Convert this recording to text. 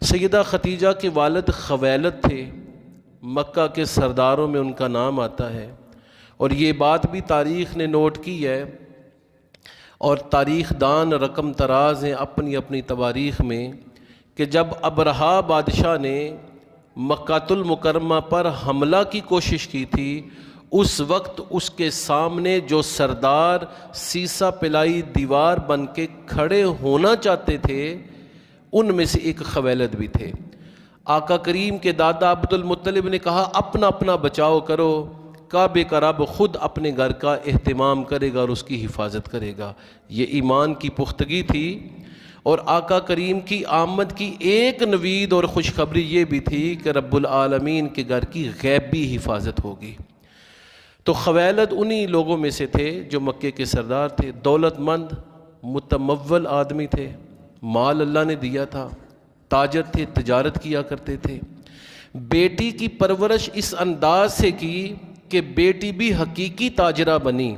سیدہ ختیجہ کے والد خویلد تھے، مکہ کے سرداروں میں ان کا نام آتا ہے، اور یہ بات بھی تاریخ نے نوٹ کی ہے، اور تاریخ دان رقم تراز ہیں اپنی اپنی تواریخ میں، کہ جب ابرہہ بادشاہ نے مکۃ المکرمہ پر حملہ کی کوشش کی تھی، اس وقت اس کے سامنے جو سردار سیسا پلائی دیوار بن کے کھڑے ہونا چاہتے تھے، ان میں سے ایک خویلد بھی تھے۔ آقا کریم کے دادا عبد المطلب نے کہا اپنا اپنا بچاؤ کرو، کعبے کا رب خود اپنے گھر کا اہتمام کرے گا اور اس کی حفاظت کرے گا۔ یہ ایمان کی پختگی تھی، اور آقا کریم کی آمد کی ایک نوید اور خوشخبری یہ بھی تھی کہ رب العالمین کے گھر کی غیبی حفاظت ہوگی۔ تو خویلد انہی لوگوں میں سے تھے جو مکے کے سردار تھے، دولت مند متمول آدمی تھے، مال اللہ نے دیا تھا، تاجر تھے، تجارت کیا کرتے تھے۔ بیٹی کی پرورش اس انداز سے کی کہ بیٹی بھی حقیقی تاجرہ بنی۔